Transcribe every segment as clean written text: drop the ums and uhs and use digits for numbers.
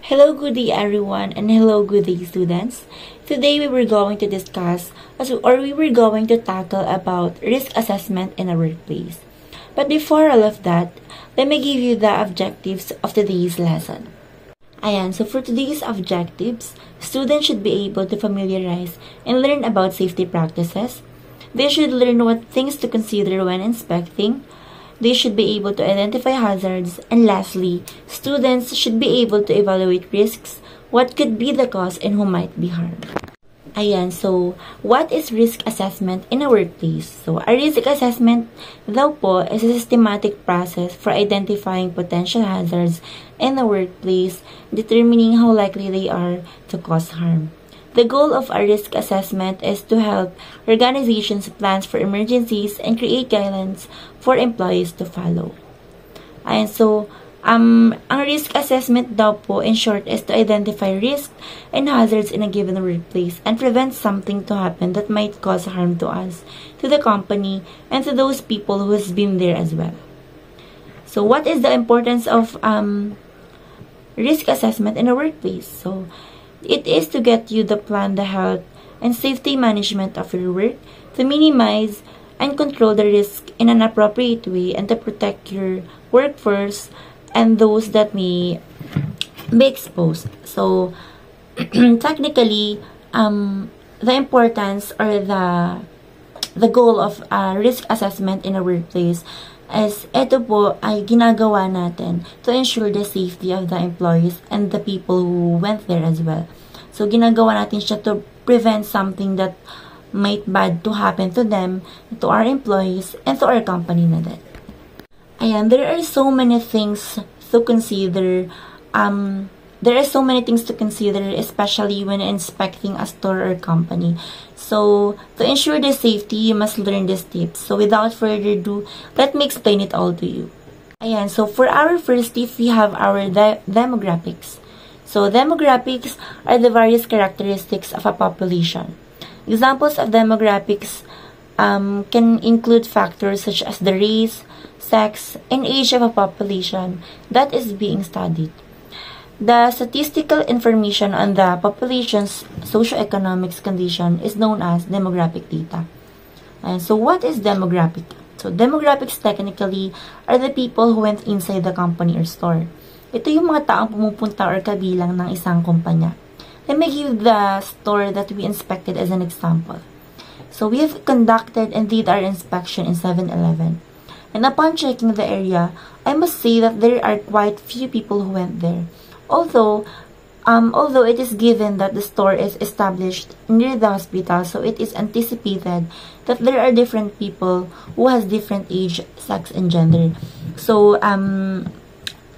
Hello, good day everyone, and hello, good day students. Today we were going to discuss we were going to tackle about risk assessment in a workplace. But before all of that, let me give you the objectives of today's lesson. Ayan, so for today's objectives, students should be able to familiarize and learn about safety practices. They should learn what things to consider when inspecting. They should be able to identify hazards. And lastly, students should be able to evaluate risks, what could be the cause, and who might be harmed. Ayan, so what is risk assessment in a workplace? So a risk assessment daw po is a systematic process for identifying potential hazards in the workplace, determining how likely they are to cause harm. The goal of a risk assessment is to help organizations plan for emergencies and create guidelines for employees to follow. Ayan, so ang risk assessment daw po, in short, is to identify risks and hazards in a given workplace and prevent something to happen that might cause harm to us, to the company, and to those people who has been there as well. So what is the importance of risk assessment in a workplace? So it is to get you to plan the health and safety management of your work, to minimize and control the risk in an appropriate way, and to protect your workforce and those that may be exposed. So technically, the importance or the goal of risk assessment in a workplace is ito po ay ginagawa natin to ensure the safety of the employees and the people who went there as well. So ginagawa natin siya to prevent something that might bad to happen to them, to our employees, and to our company na din. Ayan, there are so many things to consider. There are so many things to consider, especially when inspecting a store or company. So, to ensure the safety, you must learn these tips. So, without further ado, let me explain it all to you. Ayan, so for our first tip, we have our demographics. So, demographics are the various characteristics of a population. Examples of demographics can include factors such as the race, sex, and age of a population that is being studied. The statistical information on the population's socioeconomic condition is known as demographic data. And so what is demographic? So demographics technically are the people who went inside the company or store. Ito yung mga taong pumupunta or kabilang ng isang kumpanya. Let me give the store that we inspected as an example. So we have conducted and did our inspection in 7-Eleven. And upon checking the area, I must say that there are quite few people who went there. Although it is given that the store is established near the hospital, so it is anticipated that there are different people who has different age, sex, and gender. So,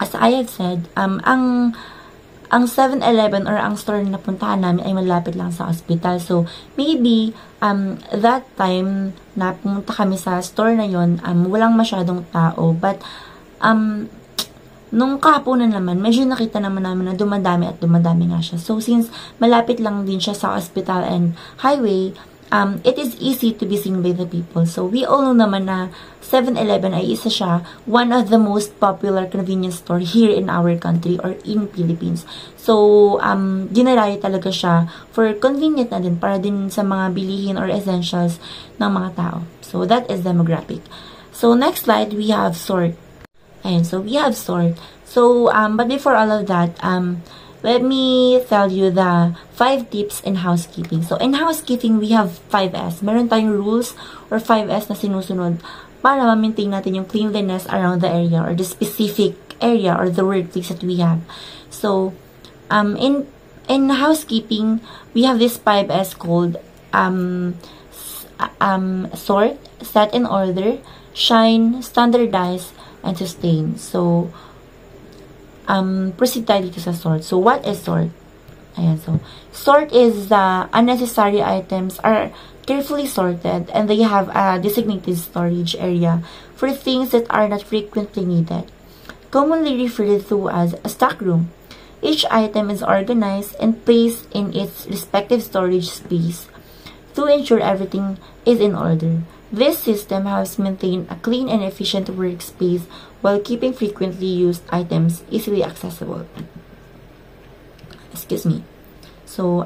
as I have said, ang 7-Eleven or ang store na napuntahan namin ay malapit lang sa hospital. So, maybe, that time na pumunta kami sa store na yon, walang masyadong tao. But, nung kahaponan naman, medyo nakita naman namin na dumadami at dumadami nga siya. So, since malapit lang din siya sa hospital and highway, it is easy to be seen by the people. So, we all know naman na 7-Eleven ay isa siya, one of the most popular convenience store here in our country or in Philippines. So, dinarayo talaga siya for convenient na din para din sa mga bilihin or essentials ng mga tao. So, that is demographic. So, next slide, we have sort. Ayan, so we have sort. So, but before all of that, let me tell you the 5 tips in housekeeping. So, in housekeeping, we have 5S. Meron tayong rules or 5S na sinusunod para ma-maintain natin yung cleanliness around the area or the specific area or the workplace that we have. So, in housekeeping, we have this 5S called sort, set in order, shine, standardize, and sustain. So, proceed tayo dito sa sort. So, what is sort? Ayan, so, sort is the unnecessary items are carefully sorted and they have a designated storage area for things that are not frequently needed. Commonly referred to as a stock room. Each item is organized and placed in its respective storage space to ensure everything is in order. This system helps maintain a clean and efficient workspace while keeping frequently used items easily accessible. Excuse me. So,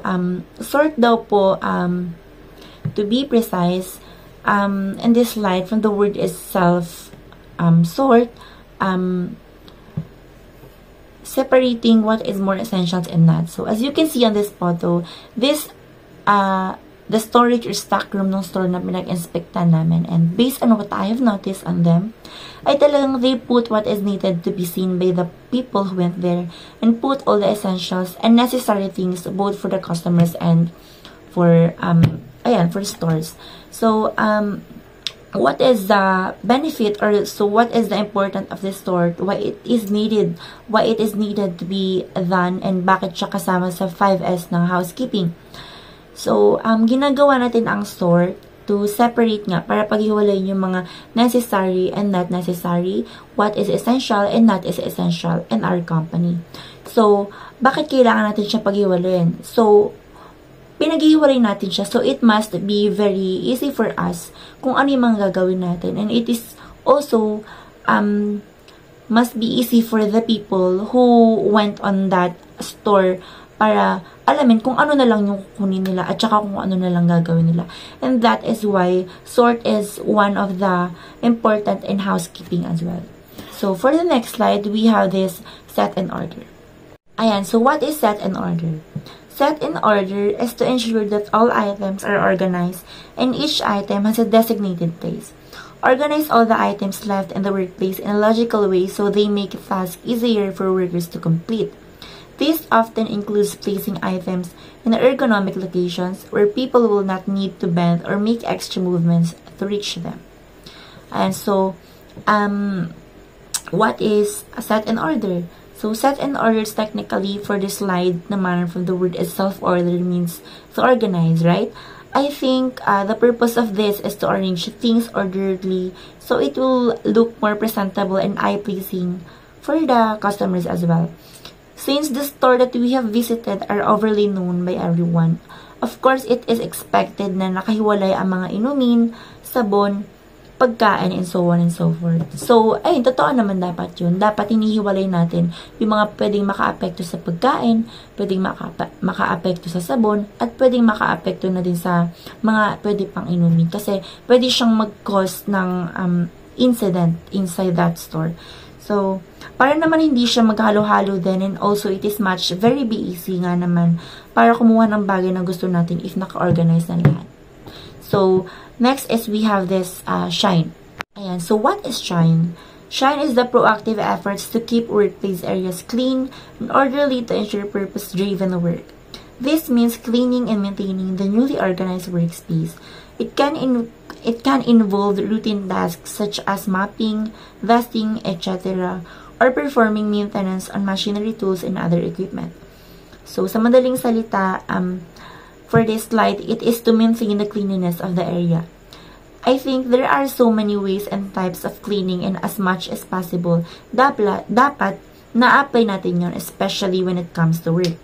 sort daw po, to be precise, in this slide, from the word itself, sort, separating what is more essentials and not. So, as you can see on this photo, this, the storage or stock room ng store na pinag-inspectan namin. And based on what I have noticed on them, ay talagang they put what is needed to be seen by the people who went there and put all the essentials and necessary things both for the customers and for, for stores. So, what is the benefit, or so what is the importance of this store, why it is needed to be done, and bakit siya kasama sa 5S ng housekeeping. So, ginagawa natin ang sort to separate nga, para paghiwalayin yung mga necessary and not necessary, what is essential and not is essential in our company. So, bakit kailangan natin siya paghiwalayin? So, pinaghiwalay natin siya. So, it must be very easy for us kung ano yung mga gagawin natin. And it is also, must be easy for the people who went on that store para alamin kung ano na lang yung kukunin nila at saka kung ano na lang gagawin nila. And that is why sort is one of the important in housekeeping as well. So, for the next slide, we have this set and order. Ayan, so what is set and order? Set in order is to ensure that all items are organized and each item has a designated place. Organize all the items left in the workplace in a logical way so they make tasks easier for workers to complete. This often includes placing items in ergonomic locations where people will not need to bend or make extra movements to reach them. And so, what is a set and order? So, set and orders technically for this slide naman from the word itself, order means to organize, right? I think the purpose of this is to arrange things orderly so it will look more presentable and eye-pleasing for the customers as well. Since the store that we have visited are overly known by everyone, of course, it is expected na nakahiwalay ang mga inumin, sabon, pagkain, and so on and so forth. So, ayun, totoo naman dapat yun. Dapat hinihiwalay natin yung mga pwedeng maka-apekto sa pagkain, pwedeng maka-apekto sa sabon, at pwedeng maka-apekto na din sa mga pwede pang inumin. Kasi, pwede siyang mag-cause ng incident inside that store. So, para naman hindi siya maghalo-halo din, and also it is much very easy nga naman para kumuha ng bagay na gusto natin if naka-organize na lahat. So, next is we have this Shine. Ayan, so what is Shine? Shine is the proactive efforts to keep workplace areas clean and orderly to ensure purpose-driven work. This means cleaning and maintaining the newly organized workspace. It can involve routine tasks such as mopping, dusting, etc., or performing maintenance on machinery, tools, and other equipment. So, sa madaling salita, for this slide, it is to maintain the cleanliness of the area. I think there are so many ways and types of cleaning, and as much as possible, dapat na-apply natin yun, especially when it comes to work.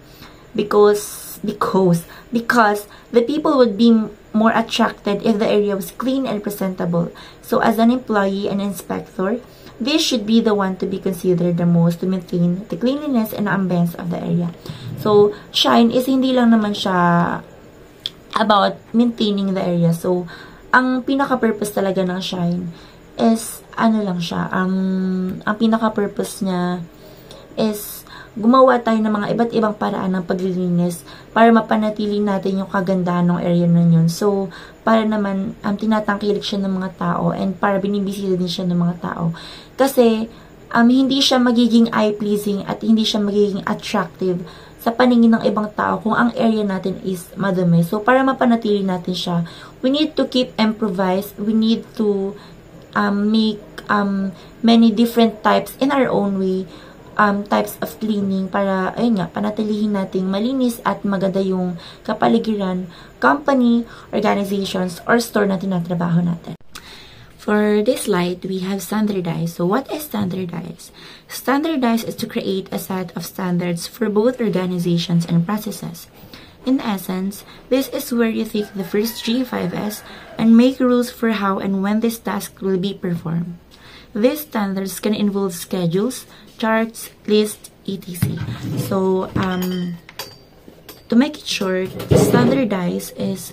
Because the people would be more attracted if the area was clean and presentable. So, as an employee and inspector, this should be the one to be considered the most to maintain the cleanliness and ambience of the area. So, Shine is hindi lang naman siya about maintaining the area. So, ang pinaka-purpose talaga ng Shine is, ano lang siya, ang pinaka-purpose niya is gumawa tayo ng mga iba't ibang paraan ng paglilinis para mapanatili natin yung kagandahan ng area na yun. So, para naman tinatangkilik siya ng mga tao and para binibisita din siya ng mga tao. Kasi, hindi siya magiging eye-pleasing at hindi siya magiging attractive sa paningin ng ibang tao kung ang area natin is madumi. So, para mapanatili natin siya, we need to keep improvise. We need to make many different types in our own way, types of cleaning para, ayun nga, panatilihin nating malinis at maganda yung kapaligiran, company, organizations, or store na tinatrabaho natin. For this slide, we have standardize. So, what is standardize? Standardize is to create a set of standards for both organizations and processes. In essence, this is where you take the first 3-5S and make rules for how and when this task will be performed. These standards can involve schedules, charts, lists, etc. So, to make it short, standardize is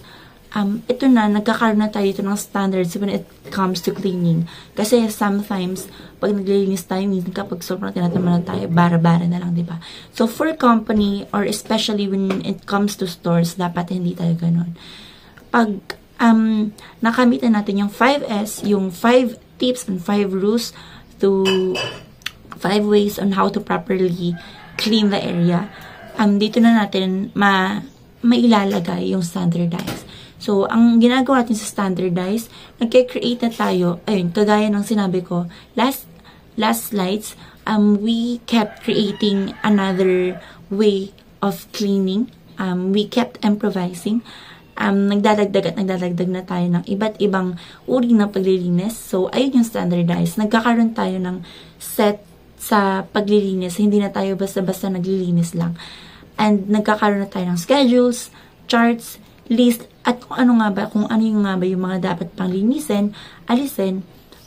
ito na, nagkakaroon na tayo ito ng standards when it comes to cleaning. Kasi sometimes, pag naglilinis tayo, minsan kapag sobrang tinataman na tayo, bara-bara na lang, diba? So, for company, or especially when it comes to stores, dapat hindi tayo ganun. Pag nakamitan natin yung 5S, yung 5 tips and 5 rules to 5 ways on how to properly clean the area, dito na natin mailalagay yung standardize. So, ang ginagawa natin sa standardize, nagke-create na tayo, ayun, kagaya ng sinabi ko, last slides, we kept creating another way of cleaning. We kept improvising. Nagdadagdag na tayo ng iba't ibang uri ng paglilinis. So, ayun yung standardize. Nagkakaroon tayo ng set sa paglilinis. Hindi na tayo basta-basta naglilinis lang. And nagkakaroon na tayo ng schedules, charts, list, at kung ano nga ba yung mga dapat pang linisin, alisin,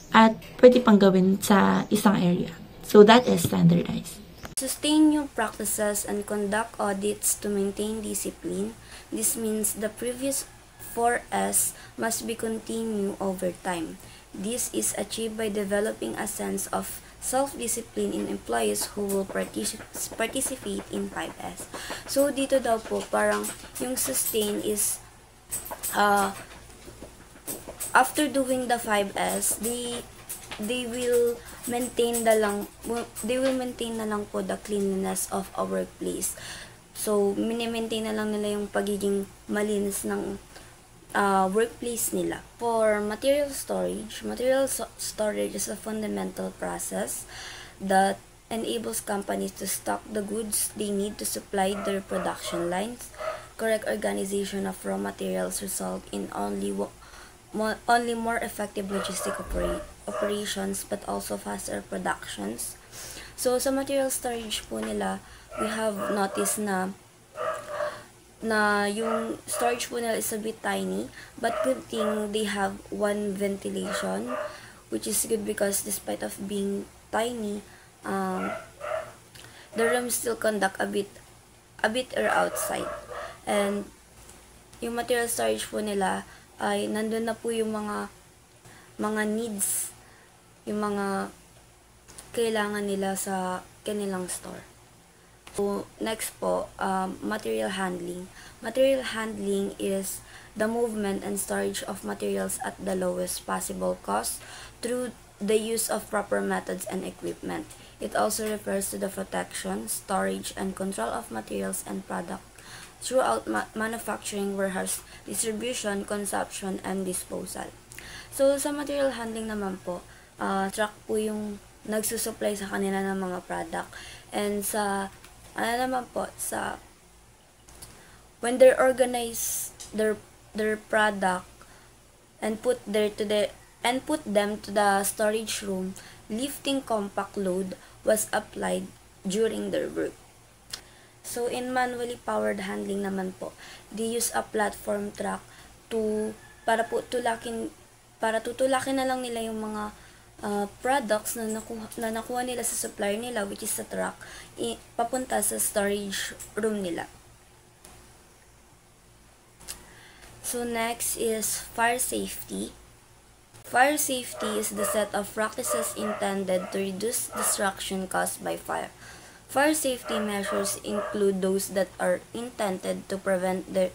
at pwede pang gawin sa isang area. So, that is standardized. Sustain new practices and conduct audits to maintain discipline. This means the previous 4S must be continued over time. This is achieved by developing a sense of self-discipline in employees who will participate in 5S. So, dito daw po, parang yung sustain is, after doing the 5S, they will maintain na lang po the cleanliness of our workplace. So, mini-maintain na lang nila yung pagiging malinis ng workplace nila. For material storage is a fundamental process that enables companies to stock the goods they need to supply their production lines. Correct organization of raw materials result in only more effective logistic operations but also faster productions. So, sa material storage po nila, we have noticed na yung storage po nila is a bit tiny, but good thing they have one ventilation, which is good because despite of being tiny, the room still conduct a bit air outside. And yung material storage po nila ay nandun na po yung mga needs, yung mga kailangan nila sa kanilang store. So, next po, material handling. Material handling is the movement and storage of materials at the lowest possible cost through the use of proper methods and equipment. It also refers to the protection, storage, and control of materials and product throughout manufacturing, warehouse, distribution, consumption, and disposal. So, sa material handling naman po, truck po yung nagsusupply sa kanila ng mga product. And sa when they organize their product and put them to the storage room, lifting compact load was applied during their work. So in manually powered handling naman po, they use a platform truck para tutulakin na lang nila yung mga products na nakuha nila sa supplier nila, which is sa truck, papunta sa storage room nila. So next is fire safety. Fire safety is the set of practices intended to reduce destruction caused by fire. Fire safety measures include those that are intended to prevent the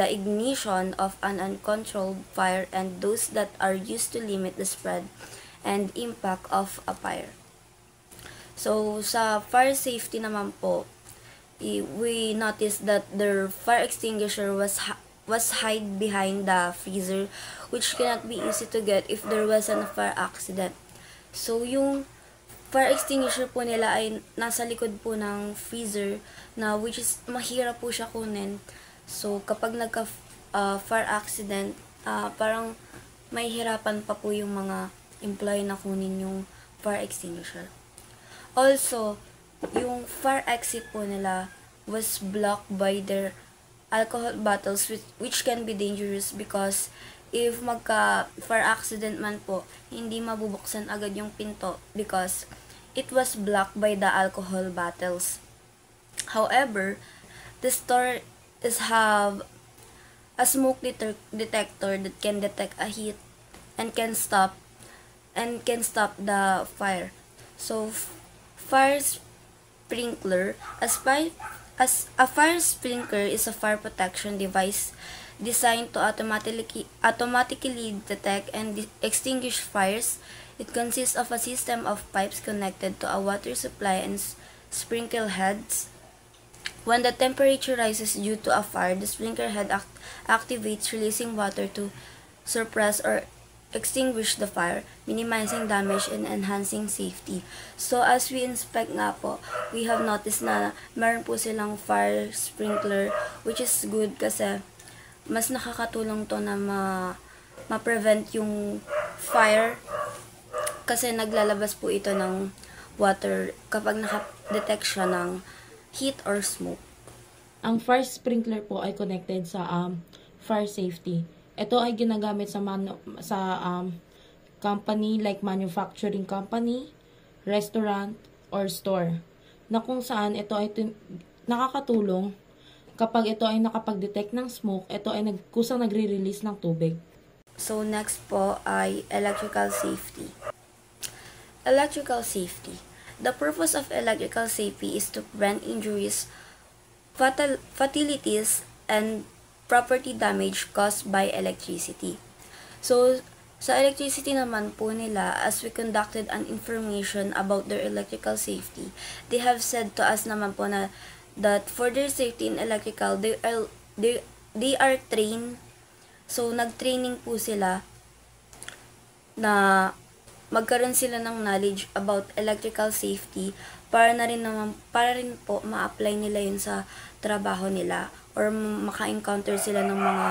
ignition of an uncontrolled fire and those that are used to limit the spread and impact of a fire. So, sa fire safety naman po, we noticed that the fire extinguisher was hid behind the freezer, which cannot be easy to get if there was a fire accident. So, yung fire extinguisher po nila ay nasa likod po ng freezer, na which is mahirap po siya kunin. So, kapag fire accident, parang may hirapan pa po yung mga employee na kunin yung fire extinguisher. Also, yung fire exit po nila was blocked by their alcohol bottles, which can be dangerous because if fire accident man po, hindi mabubuksan agad yung pinto because it was blocked by the alcohol bottles. However, the store is have a smoke detector that can detect a heat and can stop the fire. So fire sprinkler, as a fire sprinkler is a fire protection device designed to automatically detect and extinguish fires. It consists of a system of pipes connected to a water supply and sprinkler heads. When the temperature rises due to a fire, the sprinkler head activates, releasing water to suppress or extinguish the fire, minimizing damage and enhancing safety. So as we inspect nga po, we have noticed na meron po silang fire sprinkler, which is good kasi mas nakakatulong to na ma-prevent yung fire kasi naglalabas po ito ng water kapag naka-detect siya ng heat or smoke. Ang fire sprinkler po ay connected sa fire safety. Ito ay ginagamit sa company like manufacturing company, restaurant, or store, na kung saan ito ay nakakatulong kapag ito ay nakapag-detect ng smoke, ito ay kusang nagre-release ng tubig. So next po ay electrical safety. Electrical safety. The purpose of electrical safety is to prevent injuries, fatalities, and property damage caused by electricity. So, sa electricity naman po nila, as we conducted an information about their electrical safety, they have said to us naman po na that for their safety in electrical, they are trained. So, nag-training po sila na magkaroon sila ng knowledge about electrical safety para rin po ma-apply nila yun sa trabaho nila or maka-encounter sila ng mga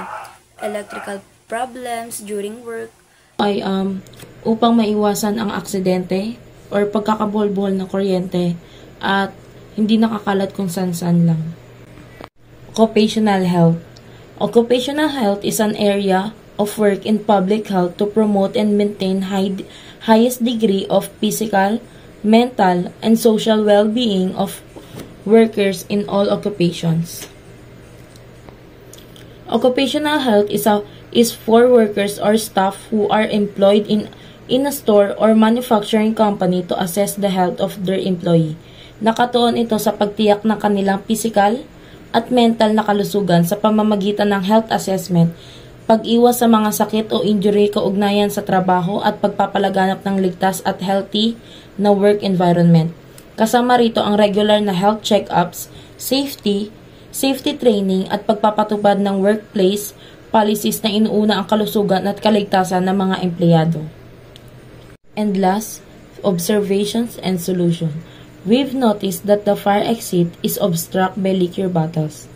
electrical problems during work. Ay upang maiwasan ang aksidente or pagkakabolbol ng kuryente at hindi nakakalat kung saan-saan lang. Occupational health. Occupational health is an area of work in public health to promote and maintain highest degree of physical, mental, and social well-being of workers in all occupations. Occupational health is for workers or staff who are employed in a store or manufacturing company to assess the health of their employee. Nakatuon ito sa pagtiyak ng kanilang physical at mental na kalusugan sa pamamagitan ng health assessment, pag-iwas sa mga sakit o injury kaugnayan sa trabaho at pagpapalaganap ng ligtas at healthy na work environment. Kasama rito ang regular na health check-ups, safety training at pagpapatupad ng workplace policies na inuuna ang kalusugan at kaligtasan ng mga empleyado. And last, observations and solution. We've noticed that the fire exit is obstructed by liquor bottles,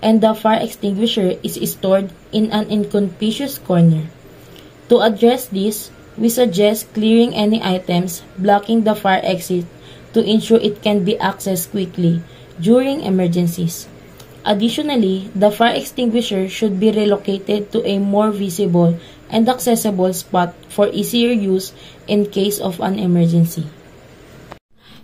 and the fire extinguisher is stored in an inconspicuous corner. To address this, we suggest clearing any items blocking the fire exit to ensure it can be accessed quickly during emergencies. Additionally, the fire extinguisher should be relocated to a more visible and accessible spot for easier use in case of an emergency.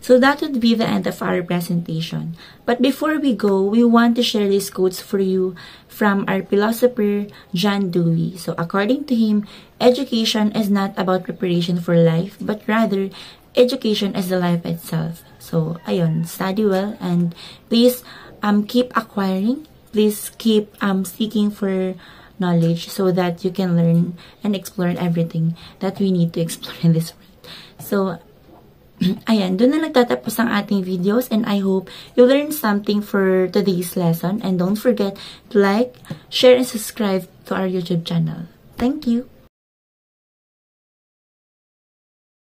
So that would be the end of our presentation. But before we go, we want to share these quotes for you from our philosopher, John Dewey. So according to him, education is not about preparation for life, but rather education is the life itself. So, ayun, study well and please keep acquiring. Please keep seeking for knowledge so that you can learn and explore everything that we need to explore in this world. So, ayan, doon na nagtatapos ang ating videos and I hope you learned something for today's lesson. And don't forget to like, share, and subscribe to our YouTube channel. Thank you!